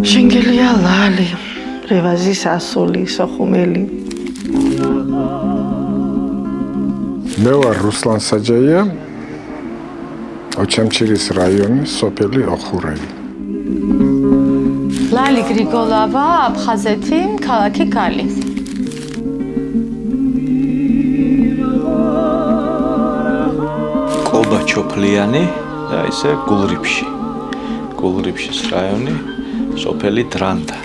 შენგელია ლალი, რევაზის ასული, სოხუმელი. მე ვარ რუსლან საჯაია, ოჩამჩირის რაიონის სოფელი ოხურელი. ლალი გრიგოლავა, აფხაზეთი, ქალაქი გალი. კობა ჩოფლიანი და ისე გულრიფში. გულრიფშის რაიონი, სოფელი დრანდა.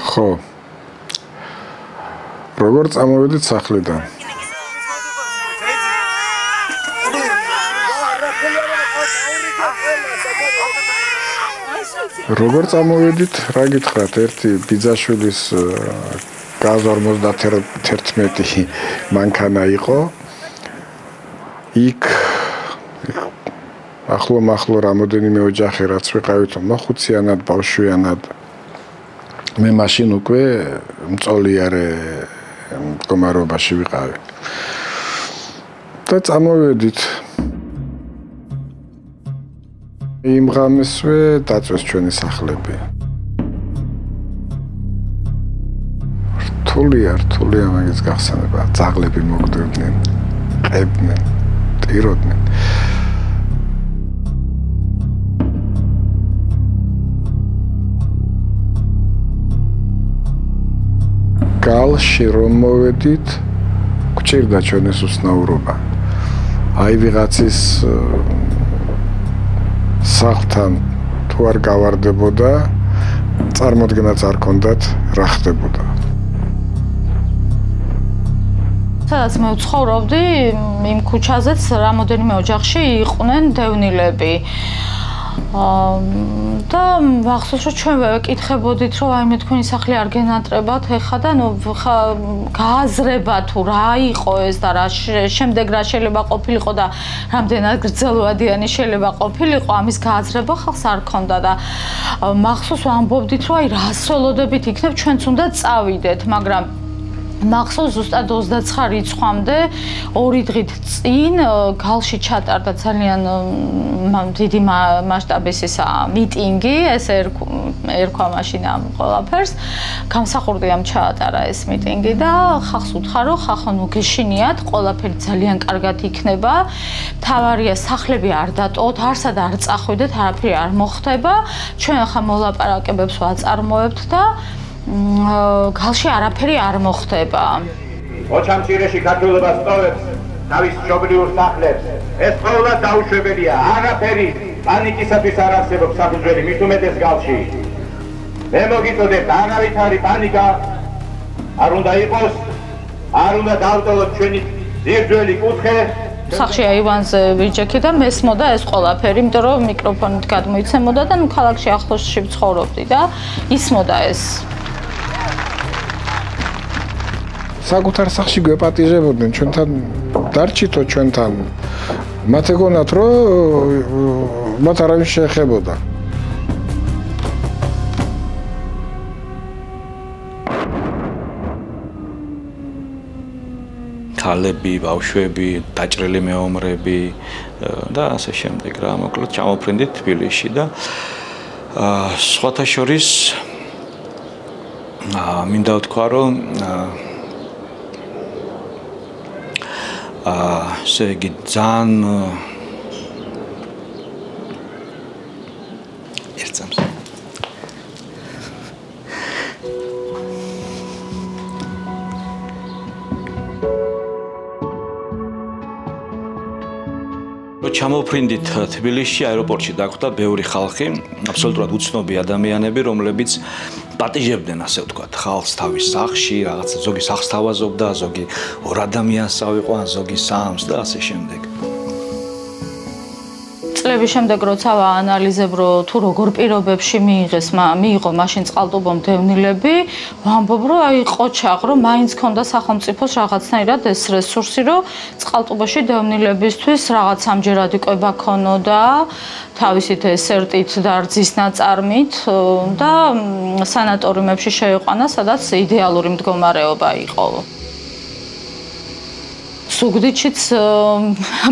ხო. როგორ წამოვედით სახლიდან? როგორ წამოვედით, რა გითხრათ, ერთი ბიძაშვილის გაზ 51 მანქანა იყო. იქ ახლო რამოდენიმე ოჯახი რაც ვიყავით, მოხუციანად, ბავშვიანად. მე მაშინ უკვე მწოლიარე მდგომარეობაში ვიყავი. და წამოვედით. იმ ღამესვე დაწვეს ჩვენი სახლები. რთულია მაგის გახსენება. ძაღლები მოგდებდნენ, ყებდნენ, ტიროდნენ. გალში რომ მოვედით, გვჭირდა ჩვენს უცნაურობა. აი ვიღაცის სახლთან თუ არ გავარდებოდა, წარმოდგენაც არ ქონდათ რა ხდებოდა. სადაც მე ვცხოვრობდი, იმ ქუჩაზეც რამოდენიმე ოჯახში იყვნენ დევნილები. და ვახსოვს, რომ ჩვენ ვეკითხებოდით, რომ აი მე თქვენი სახლი არ გენატრებათ ეხა და გააზრება თუ რა იყო ეს და რა შემდეგ რა შეიძლება ყოფილიყო და რამდენად გრძელვადიანი შეიძლება ყოფილიყო, ამის გააზრება ხალხს არ ქონდა და მახსოვს ვამბობდით, რომ აი რა სოლოდებით იქნებ, ჩვენც უნდა წავიდეთ, მაგრამ მახსოვს ზუსტად 29 რიცხვამდე 2 დღით წინ გალში ჩატარდა ძალიან დიდი მასშტაბის მიტინგი, ესე ერქვა მაშინ ამ ყველაფერს. გამსახურდიამ ჩაატარა ეს მიტინგი და ხალხს უთხრა, რომ ხახო ნუ გეშინიათ, ყველაფერი ძალიან კარგად იქნება. მთავარია სახლები არ დატოვოთ, არსად არ წახვიდეთ, არაფერი არ მოხდება. ჩვენ ახლა მოლაპარაკებებს ვაწარმოებთ და გალში არაფერი არ მოხდება. ოჩამჩირეში ქართველობა სწორებს თავის მშობლიურ სახლებს. ეს ყოველად დაუშვებელია. არაფერი პანიკისათვის არ არსებობს საფუძველი, მით უმეტეს გალში. მე მოგიწოდებთ, არავითარი პანიკა არ უნდა იყოს, არ უნდა დავტოვოთ ჩვენი ძირძველი კუთხე. სახში აივანზე ვიჯექი და მესმოდა ეს ყველაფერი, იმიტომ რომ მიკროფონით გადმოიცემოდა და ნუ ქალაქში ახლოსში ვცხოვრობდი და ისმოდა ეს. საკუთარ სახლში გვეპატიჟებოდნენ, ჩვენთან დარჩითო ჩვენთან. მათ ეგონათ, რომ მათ არავინ შეეხებოდა. ქალები, ბავშვები, დაჭრილი მეომრები და ასე შემდეგ რა, მოკლედ ჩამოფრინდით თბილისში და სხვათა შორის მინდა ვთქვა, რომ ესე იგი ძალიან ერთსამს ჩამოფრინდით თბილისში აეროპორტში დაგვხვდა ბევრი ხალხი, აბსოლუტურად უცნობი ადამიანები, რომლებიც პატიჟებდნენ, ასე ვთქვათ, ხალხს თავის სახლში, რაღაცა ზოგი სახლს თავაზობდა, ზოგი 2 ადამიანს წავიყვან, ზოგი 3-ს და ასე შემდეგ. წლების შემდეგ როცა ვაანალიზებ, რომ თუ როგორ პირობებში მიიღო მაშინ წყალტუბომ დევნილები, ვამბობ, რომ აი ყოჩაღ, რომ მაინც ქონდა სახელმწიფოს რაღაცნაირად ეს რესურსი, რომ წყალტუბოში დევნილებისთვის რაღაც ამჯერად იყვება ქონოდა თავისით ესერტით და რძის ნაწარმით და სანატორიუმებში შეიყვანა, სადაც იდეალური მდგომარეობა იყო. ზუგდიდშიც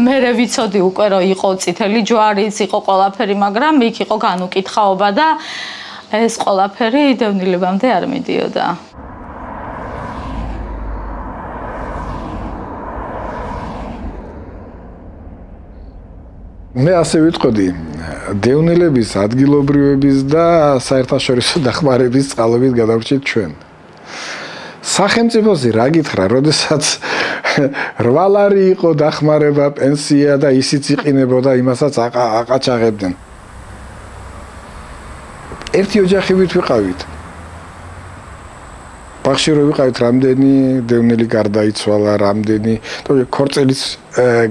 მერე ვიცოდი უკვე რომ იყო წითელი ჯვარიც, იყო ყველაფერი, მაგრამ იქ იყო განუკითხაობა და ეს ყველაფერი დევნილებამდე არ მიდიოდა. მე ასე ვიტყოდი, დევნილების, ადგილობრივების და საერთაშორისო დახმარების წყალობით გადავრჩით ჩვენ. სახელმწიფოზე რა გითხრა, როდესაც 8 ლარი იყო დახმარება, პენსია და ისიც იყინებოდა, იმასაც აყაჩაღებდნენ. ერთი ოჯახივით ვიყავით. ბაღში რო ვიყავით, რამდენი დევნილი გარდაიცვალა, რამდენი, ქორწილის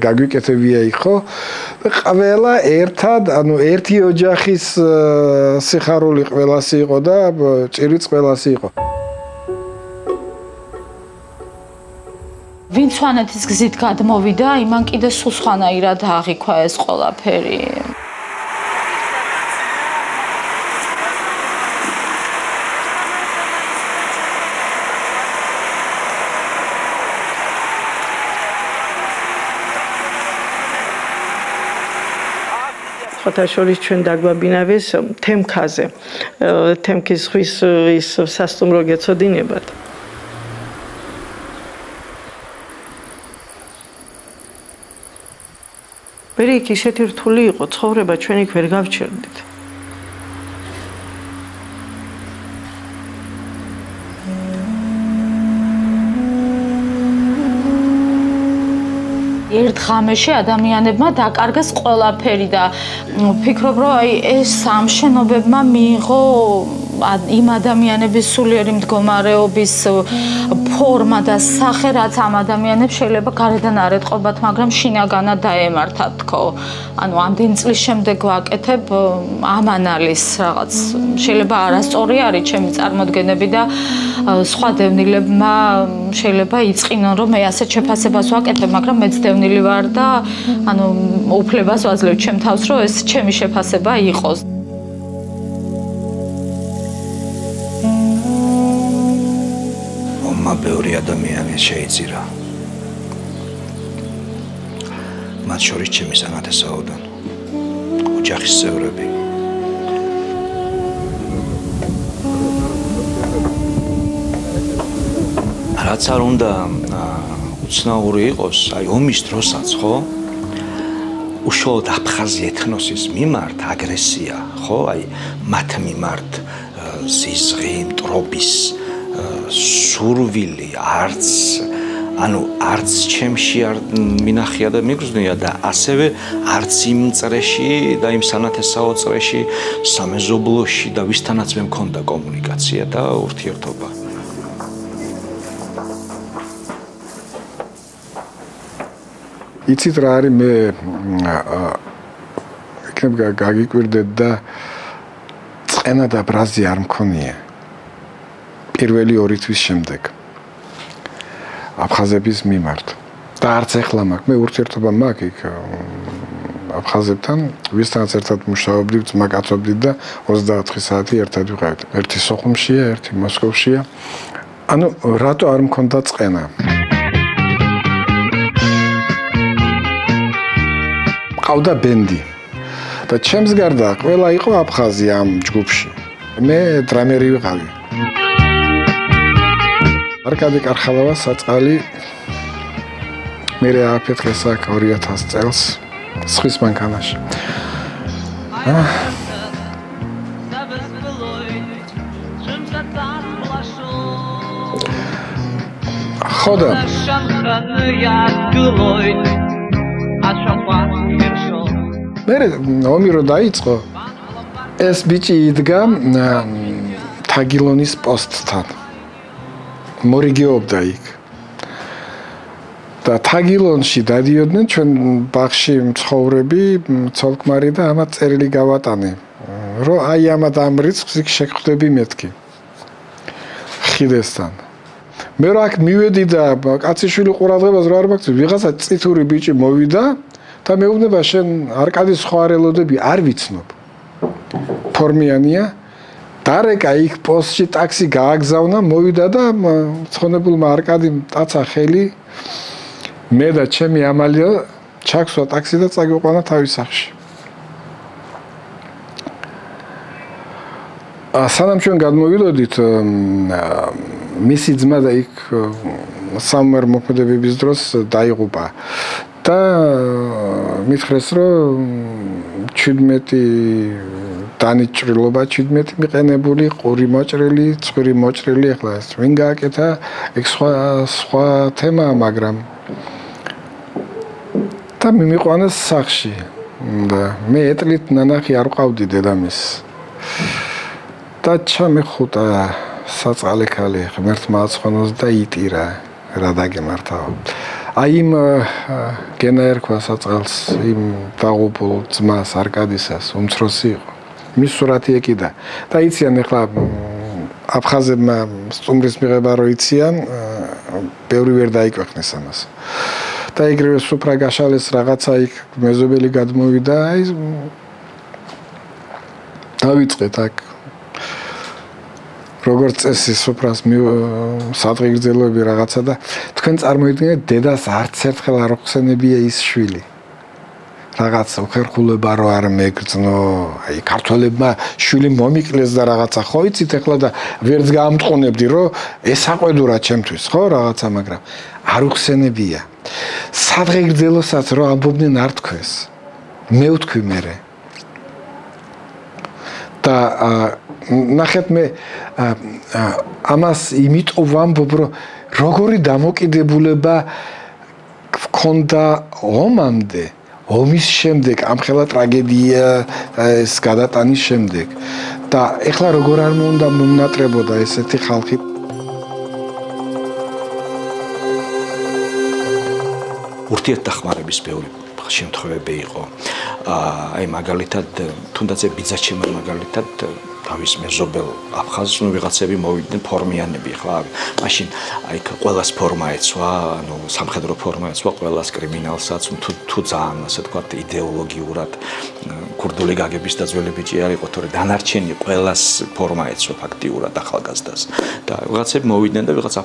გაგვიკეთებია იყო. ყველა ერთად, ანუ ერთი ოჯახის სიხარული ყველასი იყო და ჭირიც ყველასი იყო. ვინც სვანეთის გზით გადმოვიდა, იმან კიდე სულ სხვანაირად აღიქვა ეს ყველაფერი. ხოთაშორის ჩვენ დაგვაბინავეს თემქაზე. თემქის ზღვის ის სასტუმრო გეცოდინებათ. მერე იქ ისეთი რთული იყო, ცხოვრება ჩვენ იქ ვერ გავჩერდით. ერთ ღამეში ადამიანებმა დაკარგეს ყველაფერი და ვფიქრობ, რომ აი ეს სამშენობებმა მიიღო იმ ადამიანების სულიერი მდგომარეობის ფორმა და სახე, რაც ამ ადამიანებს შეიძლება გარედან არ ეტყობათ, მაგრამ შინაგანად დაემართათ თქო. ანუ ამდენი წლის შემდეგ ვაკეთებ ამ ანალიზს რაღაც. შეიძლება არასწორი არის ჩემი წარმოდგენები და სხვა დევნილებმა შეიძლება იწყინონ, რომ მე ასეთ შეფასებას ვაკეთებ, მაგრამ მეც დევნილი ვარ და ანუ უფლებას ვაძლევ ჩემ თავს, რომ ეს ჩემი შეფასება იყოს. ბევრი ადამიანი შეიწირა. მათ შორის ჩემი სანათესაოდან ოჯახის წევრები. რაც არ უნდა უცნაური იყოს, აი ომის დროსაც, ხო? უშუალოდ აფხაზი ეთნოსის მიმართ აგრესია, ხო? აი მათ მიმართ ზიზღი, მტრობის სურვილი არც ჩემში არ მინახია და მიგრძნია და ასევე არც იმ წრეში და იმ სანათესაო წრეში სამეზობლოში და ვისთანაც მე მქონდა კომუნიკაცია და ურთიერთობა. იცით რა არის, მე იქნებ გაგიკვირდეთ და წყენა და ბრაზი არ მქონია. პირველი 2 თვის შემდეგ აფხაზების მიმართ და არც ეხლა მაქვს, მე ურთიერთობა მაქვს იქ აფხაზებთან, ვისთანაც ერთად მუშაობდით, მაგაცობდით და 24 საათი ერთად ვიყავით. ერთი სოხუმშია, ერთი მოსკოვშია. ანუ რატო არ მქონდა წყენა? ყავდა ბენდი და ჩემს გარდა ყველა იყო აფხაზი ამ ჯგუფში. მე დრამერი ვიყავი. არკადი კარხალავა საწყალი მე ააფეთქეს აქ 2000 წელს სხვის მანქანაში. ხოდა მე ომი რო დაიწყო ეს ბიჭი იდგა თაგილონის პოსტთან. მორიგეობდა იქ. და თაგილონში დადიოდნენ ჩვენ ბაღში მცხოვრები, ცოლ-ქმარი და ამათ წერილი გავატანე. რომ აი ამათ ამ რიცხვს იქ შეგხვდები მეთქი. ხიდესთან. მე რა აქ მივედი და კაციშვილი ყურადღებას რა არ მაქვს, ვიღაცა წითური ბიჭი მოვიდა და მეუბნება შენ არკადის სხვა არელოდები არ ვიცნობ. ფორმიანია დარეკა იქ პოსტში ტაქსი გააგზავნა, მოვიდა და ცხონებულმა არკადიმ ტაცა ხელი მე და ჩემი ამალია ჩაქსვა ტაქსი და წაგვიყვანა თავის სახლში. სანამ ჩვენ გადმოვიდოდით, მისი ძმა და იქ სამერ მოქმედებების დროს დაიღუპა და მითხრეს, რომ 17 დანიჭრილობა 17 მიყენებული, ყური მოჭრილი, ცხვირი მოჭრილი, ახლა ეს ვინ გააკეთა, ეგ სხვა თემაა, მაგრამ და მიმიყვანეს სახლში და მე ეტლით ნანახი არ ვყავდი დედამის. და ჩამეხუტა საწყალე ქალი, ღმერთმა აცხონოს და იტირა, რა დაგემართავ. აი იმ გენა ერქვა საწყალს, იმ დაღუპულ ძმას არკადისას, უმცროსი იყო. მის სურათი ეკიდა და იციან ახლა აფხაზებმა სტუმრის მიღება რო იციან, ბევრი ვერ დაიკვეხნეს ამას. და ეგრევე სუფრა გაშალეს რაღაცა იქ მეზობელი გადმოვიდა, აი დავიწყეთ აქ როგორც წესი სუფრას სადღეგრძელოები რაღაცა და თქვენ წარმოიდგინეთ დედას არც ერთხელ არ ხსენებია ის შვილი. რაღაც უხერხულება რო არ მეგრძნო, აი ქართველებმა შვილი მომიკლეს და რაღაცა ხო იცით ახლა და ვერც გაამტყუნებდი რომ ეს აყვედურა ჩემთვის, ხო რაღაცა, მაგრამ არ უხსენებია. სადღეგრძელოსაც რო ამბობდნენ არ თქვეს. მე ვთქვი მერე. და ნახეთ მე ამას იმიტომ ვამბობ, რომ როგორი დამოკიდებულება გქონდა ომამდე, ომის შემდეგ, ამხელა ტრაგედია ეს გადატანის შემდეგ და ეხლა როგორ არ უნდა მომნატრებოდა ესეთი ხალხი. ურთიერთდახმარების ბევრი შემთხვევები იყო. აი მაგალითად, თუნდაც ბიძაჩემო მაგალითად თავის მეზობელ აფხაზს ვიღაცები მოვიდნენ ფორმიანები ხლა. მაშინ აი ყველას ფორმა ეცვა, ანუ სამხედრო ფორმა ეცვა ყველას კრიმინალსაც, თუ ძალიან ასე ვთქვათ იდეოლოგიურად ქურდული გაგების დაძველი ბიჭი არ იყო, თორე დანარჩენი ყველას ფორმა ეცვა ფაქტიურად ახალგაზრდას. და ვიღაცები მოვიდნენ და ვიღაც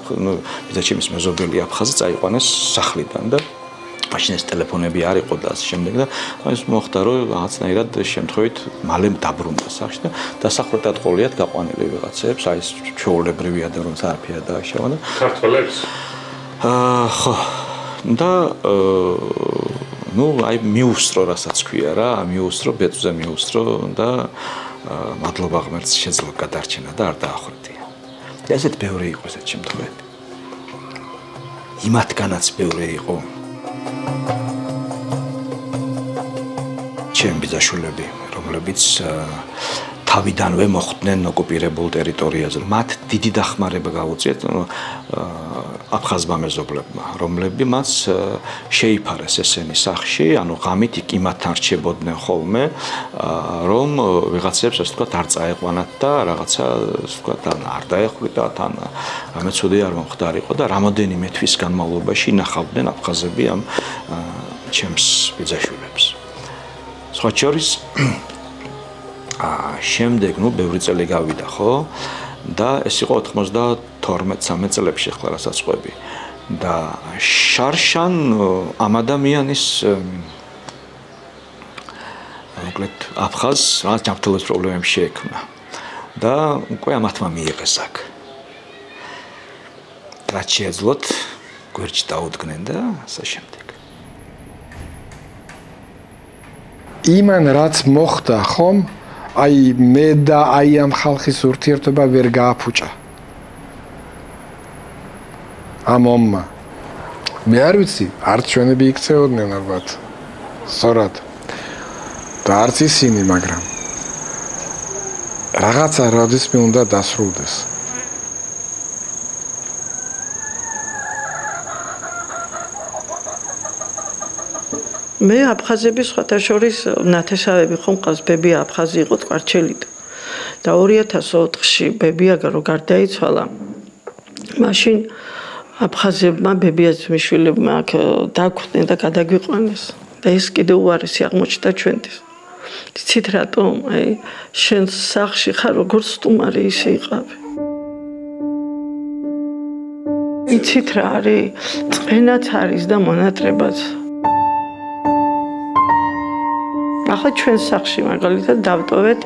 ბიძაჩემის მეზობელი აფხაზი წაიყვანეს სახლიდან და მაშინ ეს ტელეფონები არ იყო და ასე შემდეგ და ეს მოხდა რომ რაღაცნაირად შემთხვევით მალე დაბრუნდა სახლში და დასახლებად ყოლიათ გაყვანილი ვიღაცებს, აი ეს ჩვეულებრივია და რომ არაფერი დააშავა და ქართველებს ხო და ну აი მიუსტრო რასაც ქვია რა, მიუსტრო ბეწვზე მიუსტრო და მადლობა ღმერთს შეძლო გადარჩენა და არ დაახრდია. და ესეთ ბევრი იყო ესეთ შემთხვევები. იმათგანაც ბევრი იყო ჩემი ბიძაშვილები, რომლებიც თავიდანვე მოხვდნენ ოკუპირებულ ტერიტორიაზე. მათ დიდი დახმარება გაუწიეთ აფხაზმა მეზობლებმა, რომლებიც შეიფარეს ესენი სახში, ანუ ღამით იქ იმათთან რჩებოდნენ ხოლმე, რომ ვიღაცებს ასე ვთქვათ არ წაეყვანათ და რაღაცა ასე ვთქვათ არ დაეხვიდათ, ან რამე ცუდი არ მომხდარიყო და რამოდენიმე თვის განმავლობაში ინახავდნენ აფხაზები ამ ჩემს ბიძაშვილებს. სხვა შორის შემდეგ ბევრი წელი გავიდა, ხო? და ეს იყო 92-13 წლებში ახლა რასაც ყვები. და შარშან ამ ადამიანის მოკლედ აფხაზს რაღაც ჯანმრთელობის პრობლემები შეექმნა. და უკვე ამათმა მიიღეს აქ. რაც შეეძლოთ გვერდში დაუდგნენ და ასე შემდეგ. იმან რაც მოხდა, ხომ? აი მე და აი ამ ხალხის ურთიერთობა ვერ გააფუჭა. ამ ომმა. მე არ ვიცი, არც ჩვენები იქცეოდნენ ალბათ. სწორად. და არც ისინი, მაგრამ რაღაცა როდისმე უნდა დასრულდეს. მე აფხაზების სხვათა შორის ნათესავები ხომ ყავს, ბებია აფხაზი იყო ტყარჩელიდან. და 2004-ში ბებია რო გარდაიცვალა, მაშინ აფხაზებმა ბებიას მიშვილებმა აქ დაგვხვდნენ და გადაგვიყვანეს. და ეს კიდევ უარესი აღმოჩნდა ჩვენთვის. იცით რატომ? აი შენ სახლში ხარ, როგორც სტუმარი ისე იყავი. იცით რა არის? წენაც არის და მონატრებაც. ახლა ჩვენ სახლში მაგალითად დავტოვეთ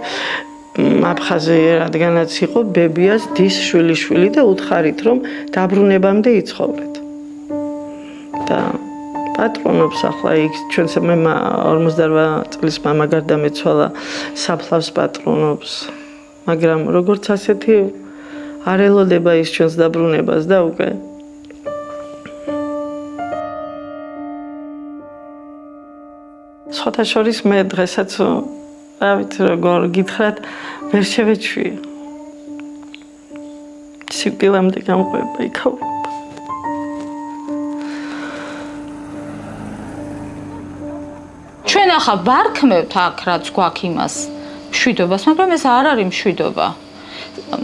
აფხაზია, რადგანაც იყო ბებიას დის შვილიშვილი და უთხარით რომ დაბრუნებამდე იცხოვრეთ. და პატრონობს ახლა იქ ჩვენს მე 48 წლის მამა გარდამეცვალა საფლავს პატრონობს. მაგრამ როგორც ასეთი არ ელოდება ის ჩვენს დაბრუნებას და უკვე სხვათა შორის მე დღესაც რა ვიცი როგორ გითხრათ ვერ შევეჩვიე. სიკვდილამდე გამყვება იქაურობა. ჩვენ ახლა ვარქმევთ აქ რაც გვაქვს იმას მშვიდობას, მაგრამ ეს არ არის მშვიდობა.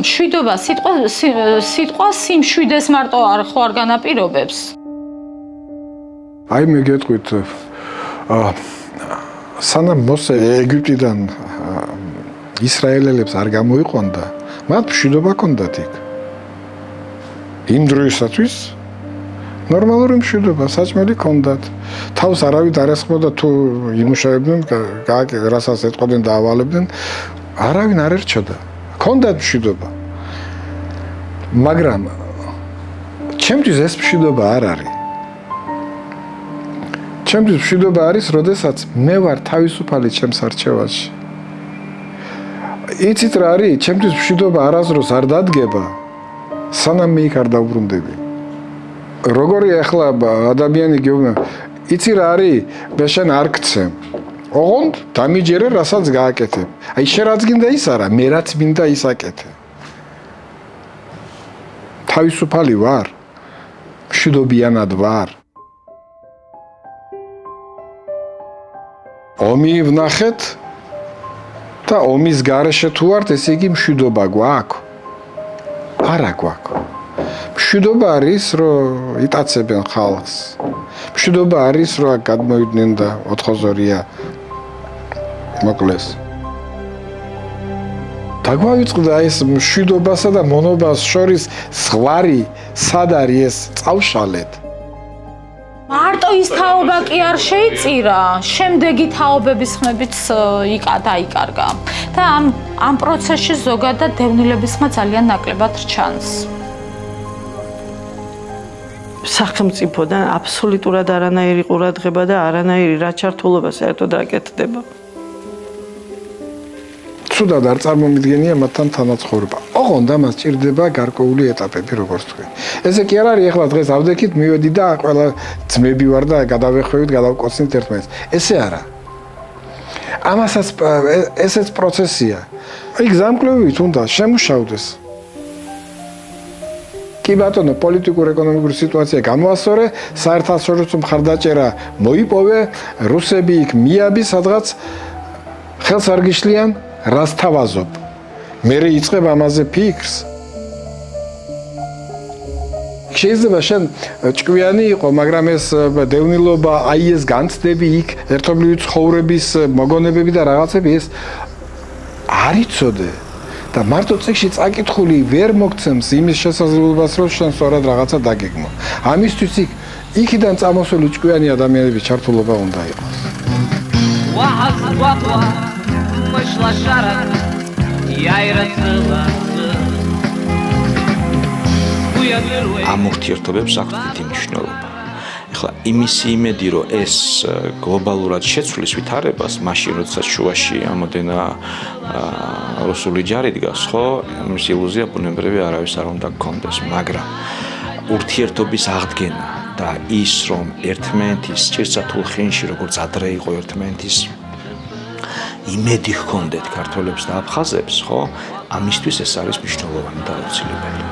მშვიდობა სიტყვა სიმშვიდეს მარტო ხო არ განაპირობებს. აი მე გეტყვით სანამ მოსე ეგვიპტიდან ისრაელელებს არ გამოიყვანდა, მათ მშვიდობა ჰქონდათ იქ. იმ დროისათვის ნორმალური მშვიდობა, საჭმელი ჰქონდათ. თავს არავით არ ესხმოდა თუ იმუშავებდნენ, რასაც ეთყოდნენ და ავალებდნენ, არავინ არ ერჩოდა. ჰქონდათ მშვიდობა. მაგრამ ჩემთვის ეს მშვიდობა არ არის. ჩემთვის მშვიდობა არის, როდესაც მე ვარ თავისუფალი ჩემს არჩევანში. იცით რა არის? ჩემთვის მშვიდობა არასდროს არ დადგება, სანამ მე იქ არ დავბრუნდები. როგორი ახლა ადამიანი გეუბნება, იცი რა არის? მე შენ არ გცემ. ოღონდ დამიჯერე, რასაც გააკეთებ. აი შენ რაც გინდა ის არა, მე რაც მინდა ის აკეთე. თავისუფალი ვარ. მშვიდობიანად ვარ. ომი ვნახეთ და ომის გარეშე თუ ვართ, ესე იგი მშვიდობა გვაქვს? არა გვაქვს. მშვიდობა არის, რომ იტაცებენ ხალხს. მშვიდობა არის, რომ გადმოვიდნენ და 4-2-ია მოკლეს. დაგვავიწყდა ეს მშვიდობასა და მონობას შორის ზღვარი, სად არის ეს წავშალეთ. მარტო ის თაობა კი არ შეიწირა, შემდეგი თაობების ხმებიც დაიკარგა. და ამ პროცესში ზოგადად დევნილების ხმა ძალიან ნაკლებად რჩანს. სახელმწიფოდან აბსოლუტურად არანაირი ყურადღება და არანაირი რაჩართულობა საერთოდ არ კეთდება. ცუდად არ წარმომიდგენია მათთან თანაცხოვრება. ოღონდ ამას ჭირდება გარკვეული ეტაპები, როგორც თქვი. ესე კი არ არის, ახლა დღეს ავდექით, მივედი და ყველა ძმები ვარ და გადავეხვევით, გადავკოცნით ერთმანეთს. ესე არა. ამასაც ესეც პროცესია. აი გზამკვლევით უნდა შემუშავდეს. კი ბატონო, პოლიტიკურ-ეკონომიკური სიტუაცია გამოასწორე, საერთაშორისო მხარდაჭერა მოიპოვე, რუსები იქ მიაბი, სადღაც ხელს არ გიშლიან, რას თავაზობ. მე იწყებ ამაზე ფიქრს. შეიძლება შენ ჭკვიანი იყო, მაგრამ ეს დევნილობა, აი ეს განცდები იქ, ერთობლივი ცხოვრების მოგონებები და რაღაცები ეს არ იცოდე. და მარტო წიგში წაკითხული ვერ მოგცემს იმის შესაძლებლობას, რომ შენ სწორად რაღაცა დაგეგმო. ამისთვის იქიდან წამოსული ჭკვიანი ადამიანების ჩართულობა უნდა იყოს. ამ ურთიერთობებს აქვს დიდი მნიშვნელობა. ეხლა იმისი იმედი, რომ ეს გლობალურად შეცვლის ვითარებას, მაშინ როდესაც შუაში ამოდენა რუსული ჯარი დგას, ხო, ეს ილუზია ბუნებრივი არავის არ უნდა გქონდეს, მაგრამ ურთიერთობის აღდგენა და ის, რომ ერთმანეთის ჭირსათულ ხინში, როგორც ადრე იყო ერთმანეთის იმედი ჰქონდეთ ქართველებს და აფხაზებს, ხო, ამისთვის ეს არის მნიშვნელოვანი და აუცილებელი.